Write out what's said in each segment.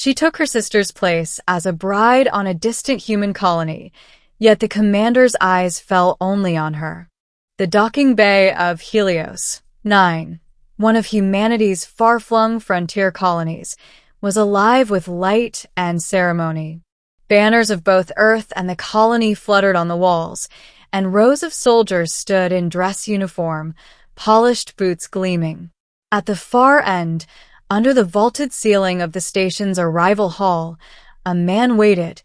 She took her sister's place as a bride on a distant human colony, yet the commander's eyes fell only on her. The docking bay of Helios, 9, one of humanity's far-flung frontier colonies, was alive with light and ceremony. Banners of both Earth and the colony fluttered on the walls, and rows of soldiers stood in dress uniform, polished boots gleaming. At the far end, under the vaulted ceiling of the station's arrival hall, a man waited,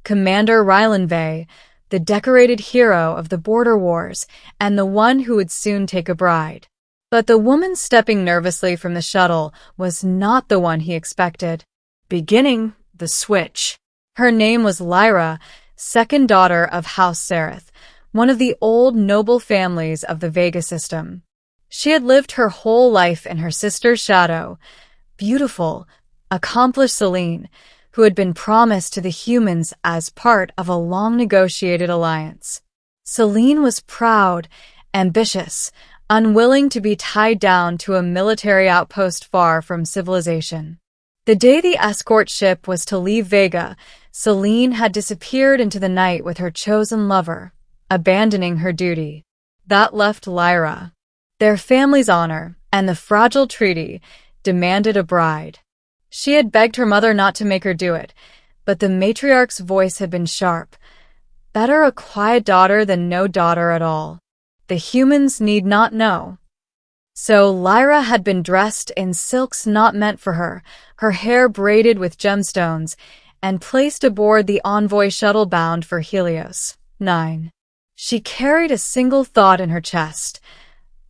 Commander Rylanvey, the decorated hero of the border wars and the one who would soon take a bride. But the woman stepping nervously from the shuttle was not the one he expected. Beginning the switch. Her name was Lyra, second daughter of House Sereth, one of the old noble families of the Vega system. She had lived her whole life in her sister's shadow. Beautiful, accomplished Selene, who had been promised to the humans as part of a long-negotiated alliance. Selene was proud, ambitious, unwilling to be tied down to a military outpost far from civilization. The day the escort ship was to leave Vega, Selene had disappeared into the night with her chosen lover, abandoning her duty. That left Lyra. Their family's honor, and the fragile treaty, demanded a bride. She had begged her mother not to make her do it, but the matriarch's voice had been sharp. Better a quiet daughter than no daughter at all. The humans need not know. So Lyra had been dressed in silks not meant for her, her hair braided with gemstones, and placed aboard the envoy shuttle bound for Helios, 9. She carried a single thought in her chest.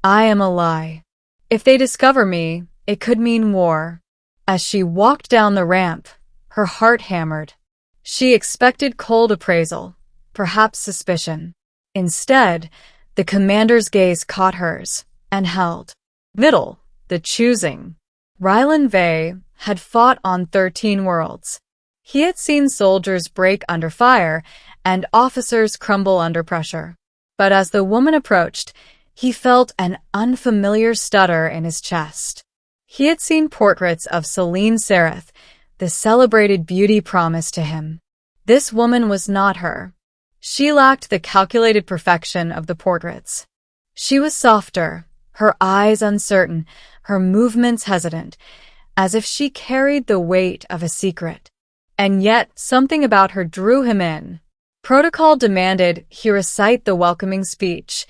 I am a lie. If they discover me, it could mean war. As she walked down the ramp, her heart hammered. She expected cold appraisal, perhaps suspicion. Instead, the commander's gaze caught hers and held. Middle, the choosing. Rylanvey had fought on 13 worlds. He had seen soldiers break under fire and officers crumble under pressure. But as the woman approached, he felt an unfamiliar stutter in his chest. He had seen portraits of Selene Sereth, the celebrated beauty promised to him. This woman was not her. She lacked the calculated perfection of the portraits. She was softer, her eyes uncertain, her movements hesitant, as if she carried the weight of a secret. And yet, something about her drew him in. Protocol demanded he recite the welcoming speech,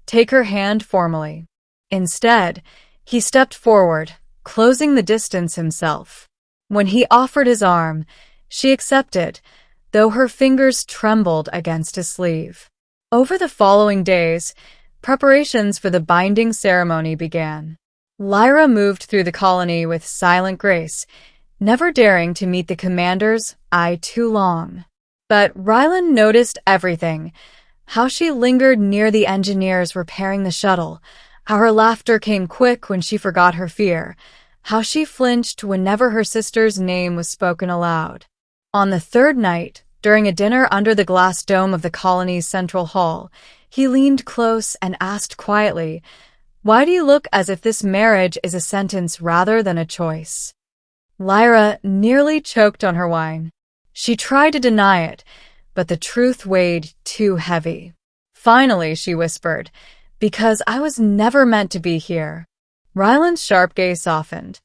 take her hand formally. Instead, he stepped forward, closing the distance himself. When he offered his arm, she accepted, though her fingers trembled against his sleeve. Over the following days, preparations for the binding ceremony began. Lyra moved through the colony with silent grace, never daring to meet the commander's eye too long. But Rylan noticed everything, how she lingered near the engineers repairing the shuttle, how her laughter came quick when she forgot her fear, how she flinched whenever her sister's name was spoken aloud. On the third night, during a dinner under the glass dome of the colony's central hall, he leaned close and asked quietly, "Why do you look as if this marriage is a sentence rather than a choice?" Lyra nearly choked on her wine. She tried to deny it, but the truth weighed too heavy. Finally, she whispered, "Because I was never meant to be here." Ryland's sharp gaze softened.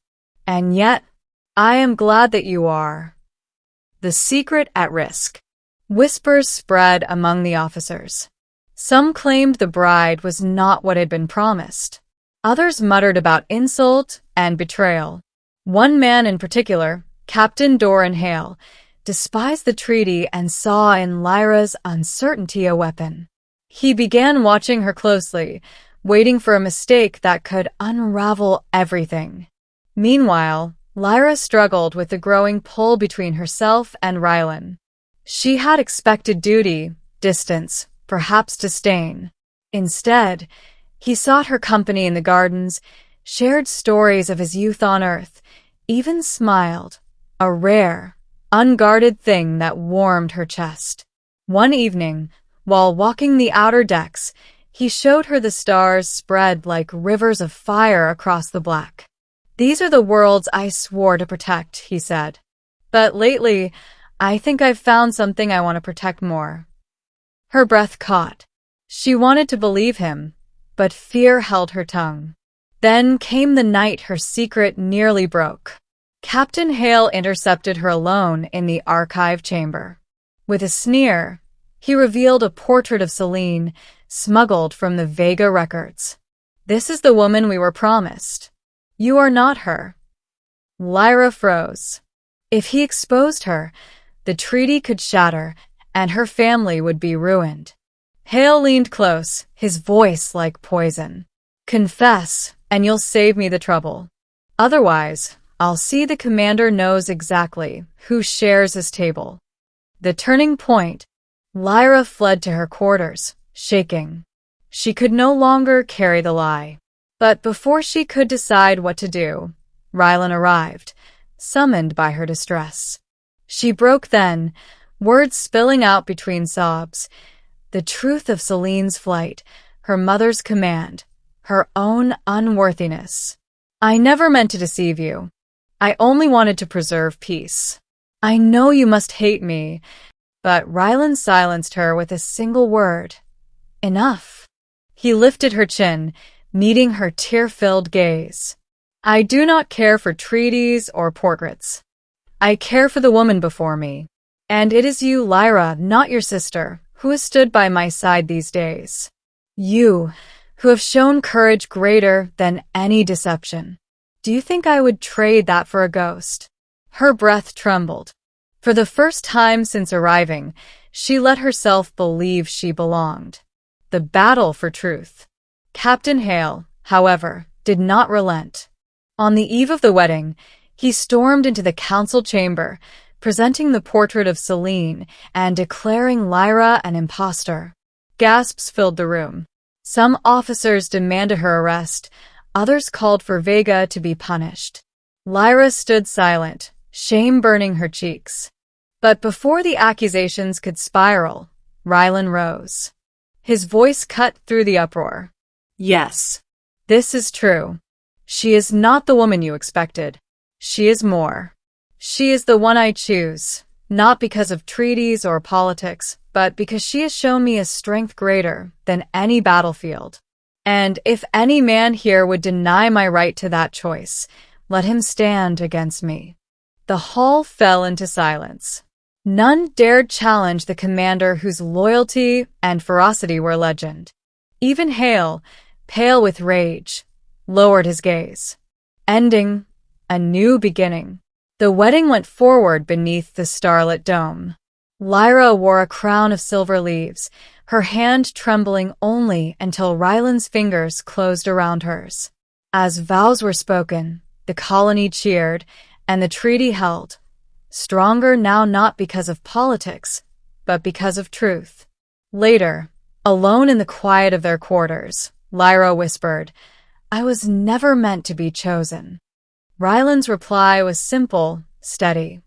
"And yet, I am glad that you are." The secret at risk. Whispers spread among the officers. Some claimed the bride was not what had been promised. Others muttered about insult and betrayal. One man in particular, Captain Doran Hale, despised the treaty and saw in Lyra's uncertainty a weapon. He began watching her closely, waiting for a mistake that could unravel everything. Meanwhile, Lyra struggled with the growing pull between herself and Rylan. She had expected duty, distance, perhaps disdain. Instead, he sought her company in the gardens, shared stories of his youth on Earth, even smiled, a rare, unguarded thing that warmed her chest. One evening, while walking the outer decks, he showed her the stars spread like rivers of fire across the black. "These are the worlds I swore to protect," he said. But lately, I think I've found something I want to protect more. Her breath caught. She wanted to believe him, but fear held her tongue. Then came the night her secret nearly broke. Captain Hale intercepted her alone in the archive chamber. With a sneer, he revealed a portrait of Celine, smuggled from the Vega records. "This is the woman we were promised. You are not her." Lyra froze. If he exposed her, the treaty could shatter, and her family would be ruined. Hale leaned close, his voice like poison. "Confess, and you'll save me the trouble. Otherwise, I'll see the commander knows exactly who shares his table." The turning point, Lyra fled to her quarters, shaking. She could no longer carry the lie. But before she could decide what to do, Rylan arrived, summoned by her distress. She broke then, words spilling out between sobs. The truth of Celine's flight, her mother's command, her own unworthiness. "I never meant to deceive you. I only wanted to preserve peace. I know you must hate me." But Rylan silenced her with a single word. "Enough." He lifted her chin, meeting her tear-filled gaze. "I do not care for treaties or portraits. I care for the woman before me. And it is you, Lyra, not your sister, who has stood by my side these days. You, who have shown courage greater than any deception. Do you think I would trade that for a ghost?" Her breath trembled. For the first time since arriving, she let herself believe she belonged. The battle for truth. Captain Hale, however, did not relent. On the eve of the wedding, he stormed into the council chamber, presenting the portrait of Celine and declaring Lyra an impostor. Gasps filled the room. Some officers demanded her arrest, others called for Vega to be punished. Lyra stood silent, shame burning her cheeks. But before the accusations could spiral, Rylan rose. His voice cut through the uproar. "Yes, this is true. She is not the woman you expected. She is more. She is the one I choose, not because of treaties or politics, but because she has shown me a strength greater than any battlefield. And if any man here would deny my right to that choice, let him stand against me." The hall fell into silence. None dared challenge the commander whose loyalty and ferocity were legend. Even Hale, pale with rage, lowered his gaze. Ending, a new beginning. The wedding went forward beneath the starlit dome. Lyra wore a crown of silver leaves, her hand trembling only until Rylan's fingers closed around hers. As vows were spoken, the colony cheered, and the treaty held. Stronger now not because of politics, but because of truth. Later, alone in the quiet of their quarters, Lyra whispered, "I was never meant to be chosen." Rylan's reply was simple, steady.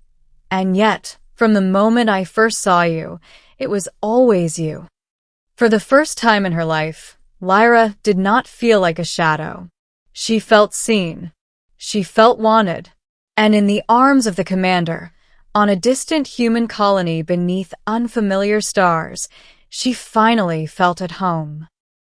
"And yet, from the moment I first saw you, it was always you." For the first time in her life, Lyra did not feel like a shadow. She felt seen. She felt wanted. And in the arms of the commander, on a distant human colony beneath unfamiliar stars, she finally felt at home.